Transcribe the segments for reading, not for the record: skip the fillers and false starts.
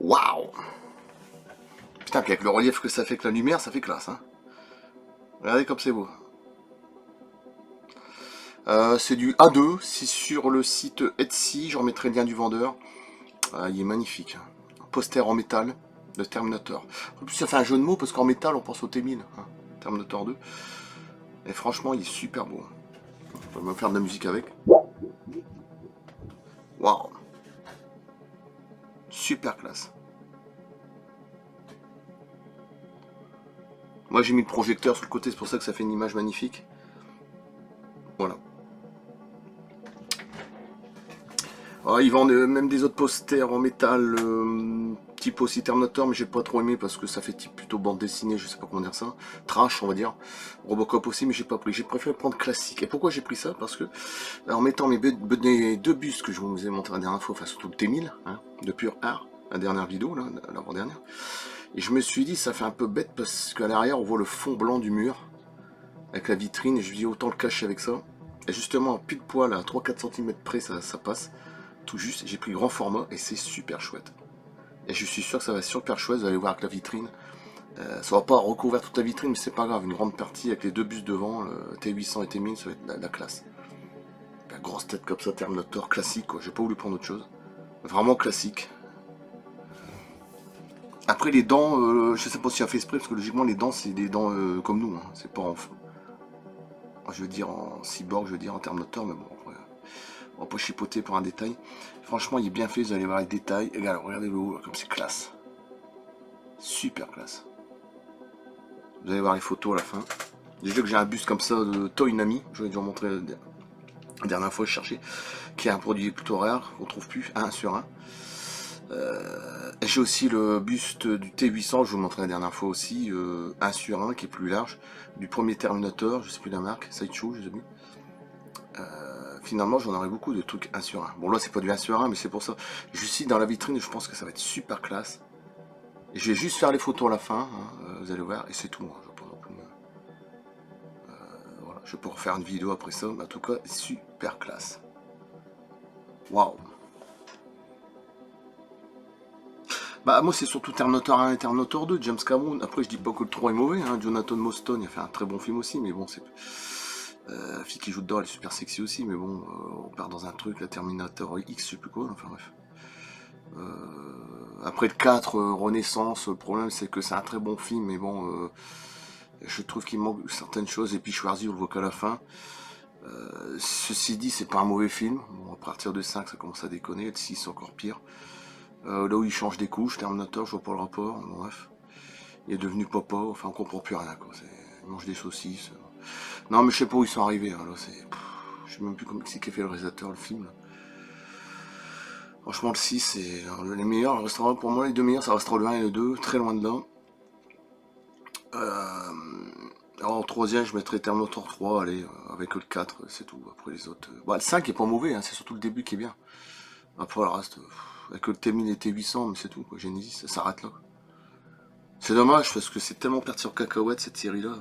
Waouh! Putain, puis avec le relief que ça fait avec la lumière, ça fait classe, hein. Regardez comme c'est beau. C'est du A2, c'est sur le site Etsy, je remettrai le lien du vendeur. Il est magnifique. Un poster en métal de Terminator. En plus, ça fait un jeu de mots parce qu'en métal, on pense au T-1000, hein, Terminator 2. Et franchement, il est super beau. On va même faire de la musique avec. Waouh! Super classe. Moi, j'ai mis le projecteur sur le côté, c'est pour ça que ça fait une image magnifique. Voilà. Ah, ils vendent même des autres posters en métal, type aussi Terminator, mais j'ai pas trop aimé parce que ça fait type plutôt bande dessinée, je sais pas comment dire ça. Trash, on va dire. Robocop aussi, mais j'ai pas pris. J'ai préféré prendre classique. Et pourquoi j'ai pris ça? Parce que, en mettant mes deux bustes que je vous ai montré la dernière fois, enfin surtout le T1000, hein, de pur art, la dernière vidéo, là, l'avant-dernière. Et je me suis dit, ça fait un peu bête parce qu'à l'arrière, on voit le fond blanc du mur, avec la vitrine, et je me dis autant le cacher avec ça. Et justement, pile poil à 3-4 cm près, ça passe. Tout juste, j'ai pris grand format et c'est super chouette. Et je suis sûr que ça va être super chouette, vous allez voir avec la vitrine. Ça va pas recouvrir toute la vitrine, mais c'est pas grave, une grande partie avec les deux bus devant, le T800 et T1000, ça va être la classe. La grosse tête comme ça, Terminator classique, quoi. J'ai pas voulu prendre autre chose. Vraiment classique. Après les dents, je sais pas si a fait exprès, parce que logiquement les dents c'est des dents comme nous, hein. C'est pas en... Je veux dire en cyborg, je veux dire en Terminator, mais bon, après, on va pas chipoter pour un détail. Franchement, il est bien fait, vous allez voir les détails. Et regardez le haut, comme c'est classe. Super classe. Vous allez voir les photos à la fin. J'ai vu que j'ai un buste comme ça de Toy Nami. Je vais déjà vous montrer la dernière fois que je cherchais. Qui est un produit plutôt rare, qu'on trouve plus, 1 sur 1. J'ai aussi le buste du T800, je vous montrais la dernière fois aussi, 1 sur 1, qui est plus large. Du premier Terminator, je sais plus la marque, Sideshow, je sais plus. Finalement, j'en aurai beaucoup de trucs 1 sur 1. Bon, là, c'est pas du 1 sur 1, mais c'est pour ça. Je suis dans la vitrine et je pense que ça va être super classe. Et je vais juste faire les photos à la fin, hein, vous allez voir, et c'est tout. Hein, je vais pas non plus, voilà, je vais pouvoir faire une vidéo après ça, mais en tout cas, super classe. Waouh! Bah moi c'est surtout Terminator 1 et Terminator 2, James Cameron. Après je dis pas que le 3 est mauvais, hein. Jonathan Mostone il a fait un très bon film aussi, mais bon c'est... la fille qui joue dedans elle est super sexy aussi, mais bon on part dans un truc, la Terminator X je sais plus quoi, enfin bref. Après le 4, Renaissance, le problème c'est que c'est un très bon film, mais bon je trouve qu'il manque certaines choses, et puis Schwarzy on le voit qu'à la fin. Ceci dit c'est pas un mauvais film, bon, à partir de 5 ça commence à déconner, le 6 c'est encore pire. Là où il change des couches, Terminator, je vois pas le rapport, bon, bref. Il est devenu papa, enfin on comprend plus rien quoi. Il mange des saucisses. Non mais je sais pas où ils sont arrivés, hein, là c'est. Je sais même plus comment c'est qui a fait le réalisateur le film. Là. Franchement le 6 c'est les meilleurs, pour moi les deux meilleurs ça restera le 1 et le 2, très loin de là. Alors en troisième je mettrais Terminator 3, allez, avec le 4, c'est tout. Après les autres. Bah, le 5 est pas mauvais, hein, c'est surtout le début qui est bien. Après le reste, avec le T1000 et T800, mais c'est tout, quoi. Genesis, ça s'arrête là. C'est dommage parce que c'est tellement parti en cacahuète cette série-là.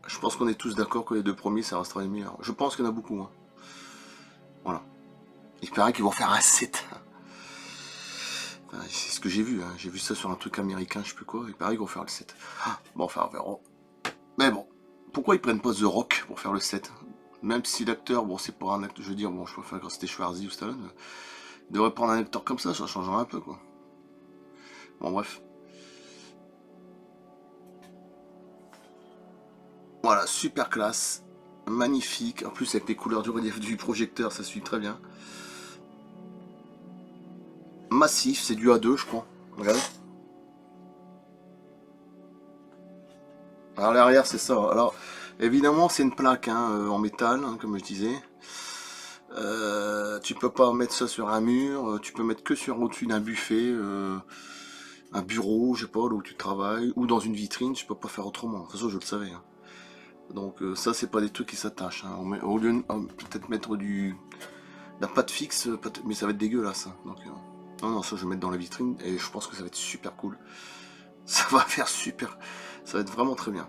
Je pense qu'on est tous d'accord que les deux premiers ça restera les meilleurs. Je pense qu'il y en a beaucoup. Hein. Voilà. Il paraît qu'ils vont faire un 7. Enfin, c'est ce que j'ai vu. Hein. J'ai vu ça sur un truc américain, je sais plus quoi. Il paraît qu'ils vont faire le 7. Bon, enfin, on verra. Mais bon, pourquoi ils prennent pas The Rock pour faire le 7? Même si l'acteur, bon, c'est pas un acteur, je veux dire, bon, je préfère quand c'était Schwarzy ou Stallone. Il devrait prendre un acteur comme ça changerait un peu, quoi. Bon, bref. Voilà, super classe, magnifique, en plus avec les couleurs du relief du projecteur, ça suit très bien. Massif, c'est du A2 je crois, regardez. Alors l'arrière c'est ça, alors évidemment c'est une plaque hein, en métal, hein, comme je disais. Tu peux pas mettre ça sur un mur, tu peux mettre que sur au-dessus d'un buffet, un bureau, je sais pas, là où tu travailles, ou dans une vitrine, tu peux pas faire autrement, de toute façon je le savais. Hein. Donc ça c'est pas des trucs qui s'attachent, hein. Au lieu de peut-être mettre la pâte fixe, mais ça va être dégueulasse. Hein. Donc, non, non, ça je vais mettre dans la vitrine et je pense que ça va être super cool. Ça va faire super, ça va être vraiment très bien.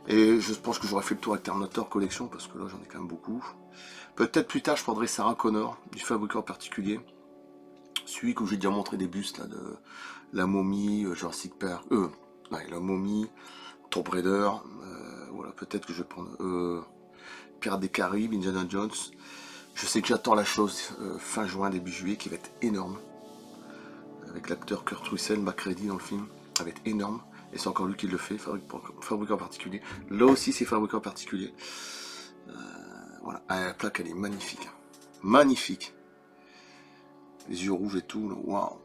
Et je pense que j'aurais fait le tour avec Terminator Collection parce que là j'en ai quand même beaucoup. Peut-être plus tard je prendrai Sarah Connor du fabricant particulier. Celui que j'ai déjà montré des bustes là, de la momie, Jurassic Park, ouais, la momie, Tomb Raider, voilà, peut-être que je vais prendre Pirates des Caraïbes, Indiana Jones. Je sais que j'attends la chose fin juin, début juillet, qui va être énorme. Avec l'acteur Kurt Russell, MacReady dans le film, ça va être énorme. Et c'est encore lui qui le fait, fabricant particulier. Là aussi, c'est fabricant particulier. Voilà, la plaque, elle est magnifique. Magnifique. Les yeux rouges et tout, waouh.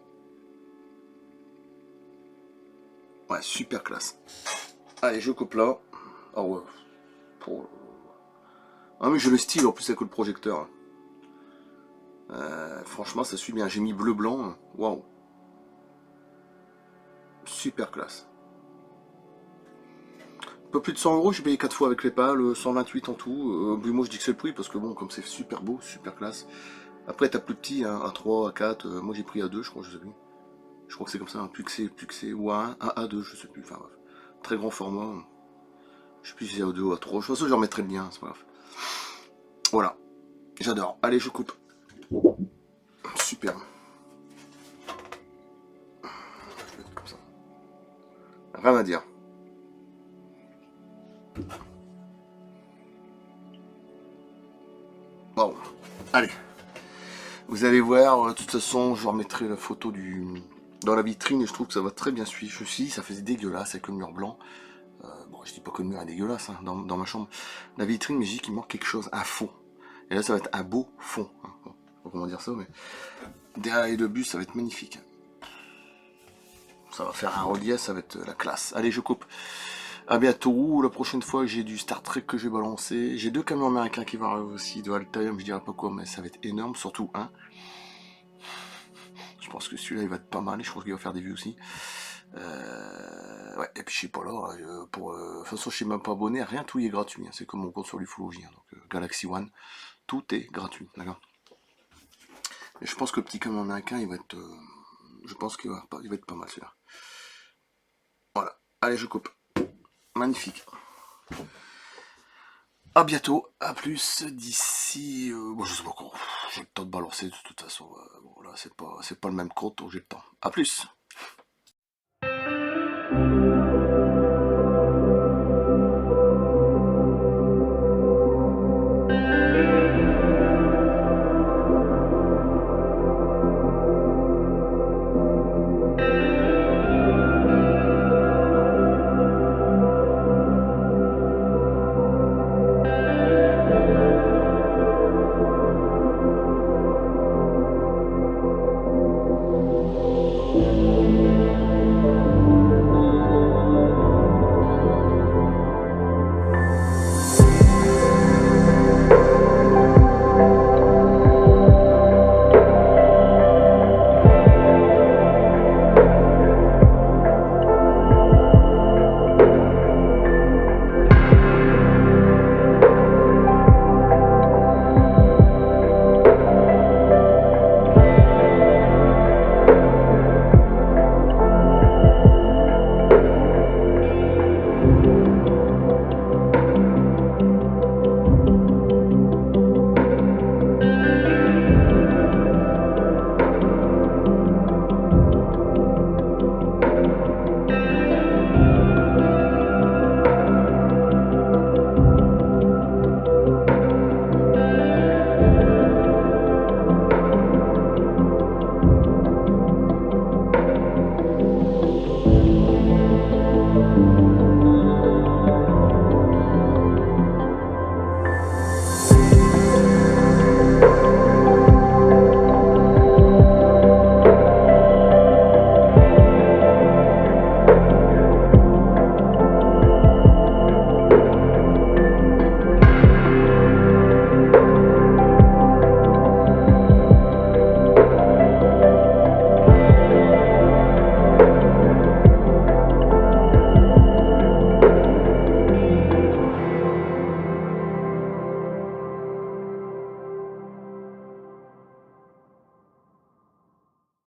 Ouais, super classe. Allez, je coupe là. Ah ouais. Ah mais j'ai le style en plus avec le projecteur. Franchement, ça suit bien. J'ai mis bleu-blanc. Waouh. Super classe. Un peu plus de 100 euros, j'ai payé 4 fois avec les pales, 128 en tout. Moi je dis que c'est le prix parce que bon, comme c'est super beau, super classe. Après t'as plus petit, hein, à 3, à 4, moi j'ai pris à 2 je crois, je sais plus. Je crois que c'est comme ça, plus que c'est, ou à 1, à 2 je sais plus. Enfin bref. Très grand format. Je sais plus si c'est à 2 ou à 3. Je pense que je remettrai le lien, c'est pas grave. Voilà. J'adore. Allez, je coupe. Super. Je vais mettre comme ça. Rien à dire. Bon. Allez. Vous allez voir, de toute façon, je remettrai la photo dans la vitrine et je trouve que ça va très bien suivre. Je me suis dit, ça faisait dégueulasse avec le mur blanc. Bon, je dis pas que le mur est dégueulasse hein, dans ma chambre. La vitrine, mais je dis qu'il manque quelque chose, un fond. Et là, ça va être un beau fond. Hein. Bon, je sais pas comment dire ça, mais derrière le bus, ça va être magnifique. Ça va faire un relief, ça va être la classe. Allez, je coupe. A bientôt. La prochaine fois, j'ai du Star Trek que j'ai balancé. J'ai 2 camions américains qui vont arriver aussi de Altaïr, je dirais pas quoi, mais ça va être énorme, surtout un. Je pense que celui-là, il va être pas mal et je pense qu'il va faire des vues aussi. Ouais, et puis je sais pas là, de toute façon, je suis même pas abonné, rien, tout y est gratuit. Hein. C'est comme mon compte sur l'ufologie, hein, donc Galaxy One, tout est gratuit, d'accord. Et je pense que le petit camion américain, il va être, je pense il va être pas mal celui-là. Voilà, allez, je coupe. Magnifique. À bientôt, à plus d'ici. Bon, je sais pas quand. J'ai le temps de balancer de toute façon. Bon, là, c'est pas le même compte, donc j'ai le temps. À plus.